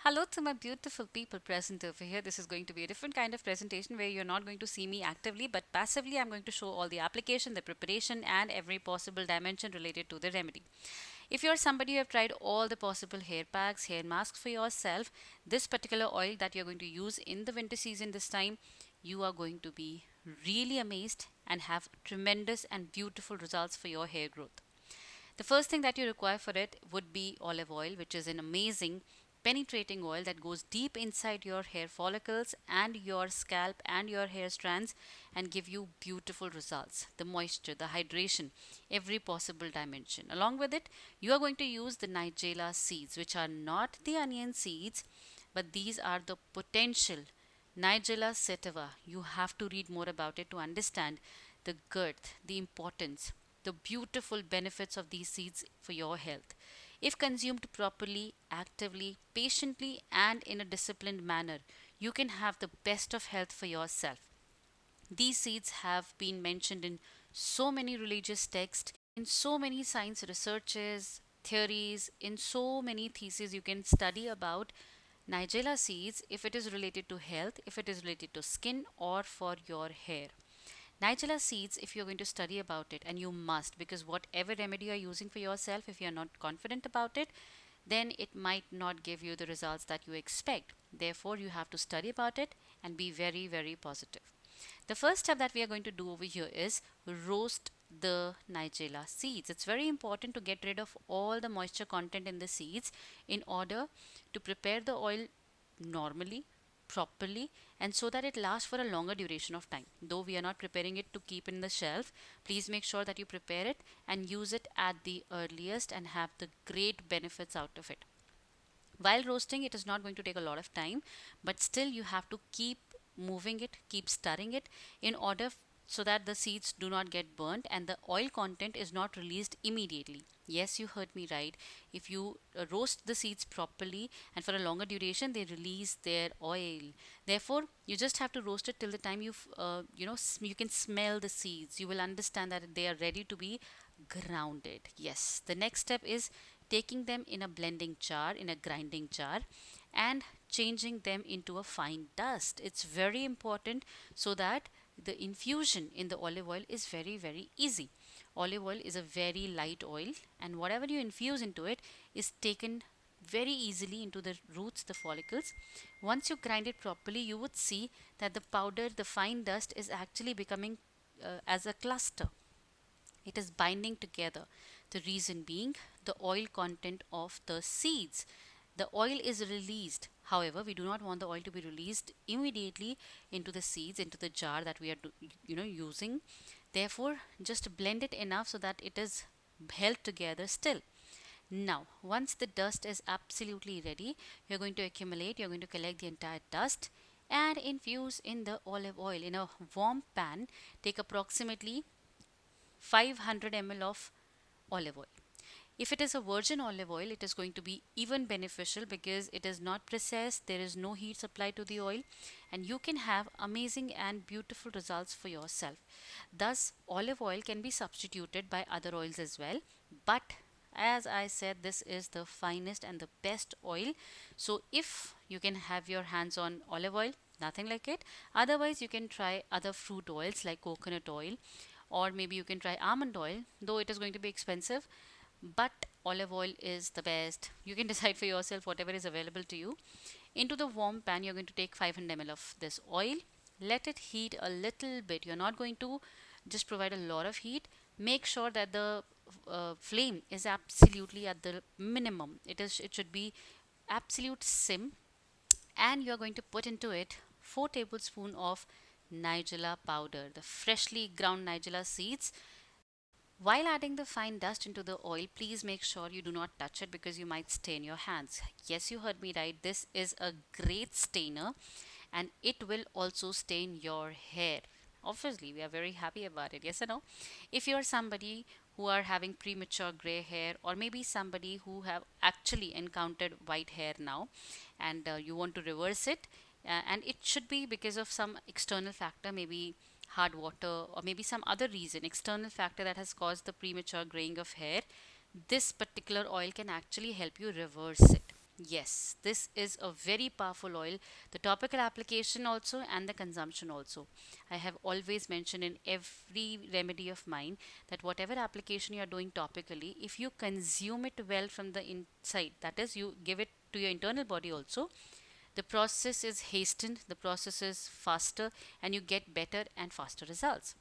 Hello to my beautiful people present over here. This is going to be a different kind of presentation where you're not going to see me actively, but passively I'm going to show all the application, the preparation, and every possible dimension related to the remedy. If you're somebody who have tried all the possible hair packs, hair masks for yourself, this particular oil that you're going to use in the winter season this time, you are going to be really amazed and have tremendous and beautiful results for your hair growth. The first thing that you require for it would be olive oil, which is an amazing penetrating oil that goes deep inside your hair follicles and your scalp and your hair strands and give you beautiful results. The moisture, the hydration, every possible dimension. Along with it, you are going to use the Nigella seeds, which are not the onion seeds, but these are the potential Nigella sativa. You have to read more about it to understand the girth, the importance, the beautiful benefits of these seeds for your health. If consumed properly, actively, patiently, and in a disciplined manner, you can have the best of health for yourself. These seeds have been mentioned in so many religious texts, in so many science researches, theories, in so many theses you can study about Nigella seeds if it is related to health, if it is related to skin, or for your hair. Nigella seeds, if you're going to study about it, and you must, because whatever remedy you're using for yourself, if you're not confident about it, then it might not give you the results that you expect. Therefore, you have to study about it and be very, very positive. The first step that we are going to do over here is roast the Nigella seeds. It's very important to get rid of all the moisture content in the seeds in order to prepare the oil normally, properly, and so that it lasts for a longer duration of time. Though we are not preparing it to keep in the shelf, please make sure that you prepare it and use it at the earliest and have the great benefits out of it. While roasting, it is not going to take a lot of time, but still you have to keep moving it, keep stirring it in order so that the seeds do not get burnt and the oil content is not released immediately. Yes, you heard me right. If you roast the seeds properly and for a longer duration, they release their oil. Therefore, you just have to roast it till the time you can smell the seeds. You will understand that they are ready to be grounded. Yes, the next step is taking them in a blending jar, in a grinding jar, and changing them into a fine dust. It's very important so that the infusion in the olive oil is very, very easy. Olive oil is a very light oil, and whatever you infuse into it is taken very easily into the roots, the follicles. Once you grind it properly, you would see that the powder, the fine dust, is actually becoming as a cluster. It is binding together. The reason being the oil content of the seeds. The oil is released. However, we do not want the oil to be released immediately into the seeds, into the jar that we are using. Therefore, just blend it enough so that it is held together still. Now, once the dust is absolutely ready, you're going to accumulate, you're going to collect the entire dust and infuse in the olive oil in a warm pan. Take approximately 500 ml of olive oil. If it is a virgin olive oil, it is going to be even beneficial because it is not processed, there is no heat supplied to the oil, and you can have amazing and beautiful results for yourself. Thus, olive oil can be substituted by other oils as well, but as I said, this is the finest and the best oil. So, if you can have your hands on olive oil, nothing like it. Otherwise, you can try other fruit oils like coconut oil, or maybe you can try almond oil, though it is going to be expensive, but olive oil is the best. You can decide for yourself whatever is available to you. Into the warm pan, you're going to take 500 ml of this oil. Let it heat a little bit. You're not going to just provide a lot of heat. Make sure that the flame is absolutely at the minimum. It should be absolute sim, and you're going to put into it 4 tablespoons of Nigella powder, the freshly ground Nigella seeds. While adding the fine dust into the oil, please make sure you do not touch it because you might stain your hands. Yes, you heard me right. This is a great stainer and it will also stain your hair. Obviously, we are very happy about it. Yes or no? If you're somebody who are having premature gray hair, or maybe somebody who have actually encountered white hair now and you want to reverse it, and it should be because of some external factor, maybe hard water, or maybe some other reason, external factor that has caused the premature graying of hair, this particular oil can actually help you reverse it. Yes, this is a very powerful oil. The topical application also and the consumption also. I have always mentioned in every remedy of mine that whatever application you are doing topically, if you consume it well from the inside, that is, you give it to your internal body also, the process is hastened, the process is faster, and you get better and faster results.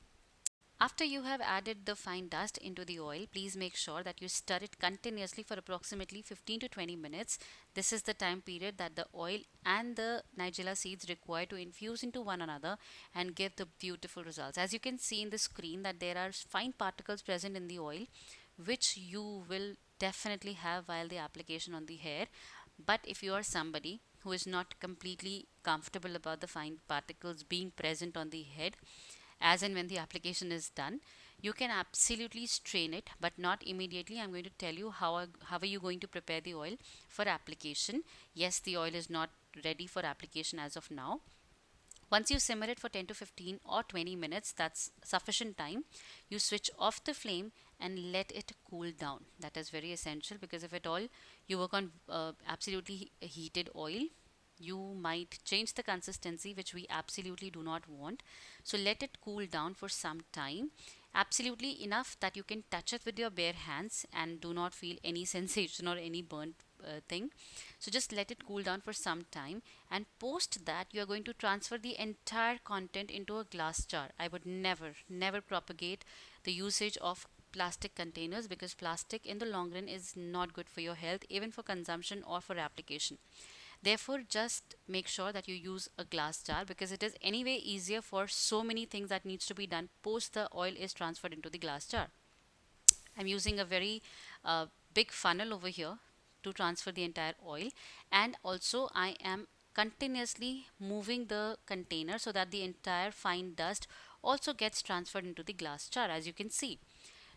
After you have added the fine dust into the oil, please make sure that you stir it continuously for approximately 15 to 20 minutes. This is the time period that the oil and the nigella seeds require to infuse into one another and give the beautiful results. As you can see in the screen that there are fine particles present in the oil, which you will definitely have while the application on the hair. But if you are somebody who is not completely comfortable about the fine particles being present on the head, as and when the application is done, you can absolutely strain it, but not immediately. I'm going to tell you how are you going to prepare the oil for application. Yes, the oil is not ready for application as of now. Once you simmer it for 10 to 15 or 20 minutes, that's sufficient time, you switch off the flame and let it cool down. That is very essential, because if at all you work on absolutely heated oil, you might change the consistency, which we absolutely do not want. So let it cool down for some time, absolutely enough that you can touch it with your bare hands and do not feel any sensation or any burnt thing. So just let it cool down for some time, and post that you are going to transfer the entire content into a glass jar. I would never propagate the usage of plastic containers, because plastic in the long run is not good for your health, even for consumption or for application. Therefore, just make sure that you use a glass jar, because it is anyway easier for so many things that needs to be done post the oil is transferred into the glass jar. I'm using a very big funnel over here to transfer the entire oil, and also I am continuously moving the container so that the entire fine dust also gets transferred into the glass jar, as you can see.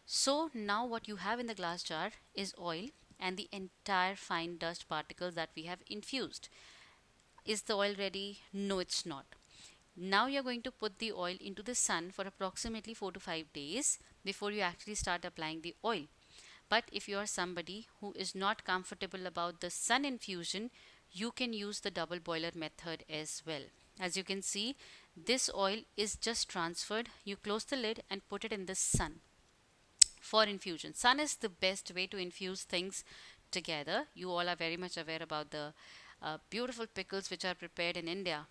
So now what you have in the glass jar is oil and the entire fine dust particles that we have infused. Is the oil ready? No, it's not. Now you're going to put the oil into the sun for approximately 4 to 5 days before you actually start applying the oil. But if you are somebody who is not comfortable about the sun infusion, you can use the double boiler method as well. As you can see, this oil is just transferred. You close the lid and put it in the sun for infusion. Sun is the best way to infuse things together. You all are very much aware about the beautiful pickles which are prepared in India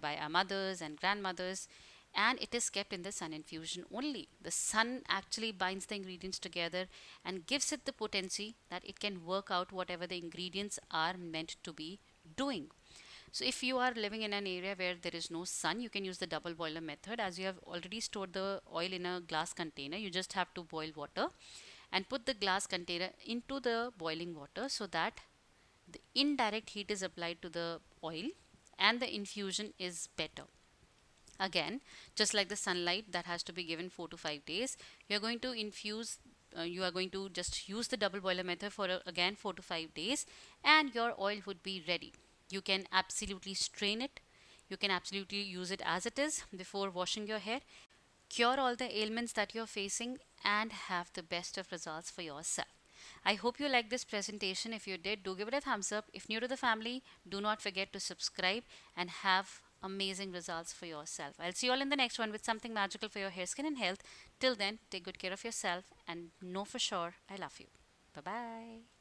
by our mothers and grandmothers, and it is kept in the sun infusion only. The sun actually binds the ingredients together and gives it the potency that it can work out whatever the ingredients are meant to be doing. So if you are living in an area where there is no sun, you can use the double boiler method. As you have already stored the oil in a glass container, you just have to boil water and put the glass container into the boiling water so that the indirect heat is applied to the oil and the infusion is better. Again, just like the sunlight that has to be given 4 to 5 days, you are going to infuse you are going to just use the double boiler method for again 4 to 5 days, and your oil would be ready. You can absolutely strain it, you can absolutely use it as it is before washing your hair, cure all the ailments that you're facing, and have the best of results for yourself. I hope you liked this presentation. If you did, do give it a thumbs up. If new to the family, do not forget to subscribe and have amazing results for yourself. I'll see you all in the next one with something magical for your hair, skin, and health. Till then, take good care of yourself and know for sure I love you. Bye bye.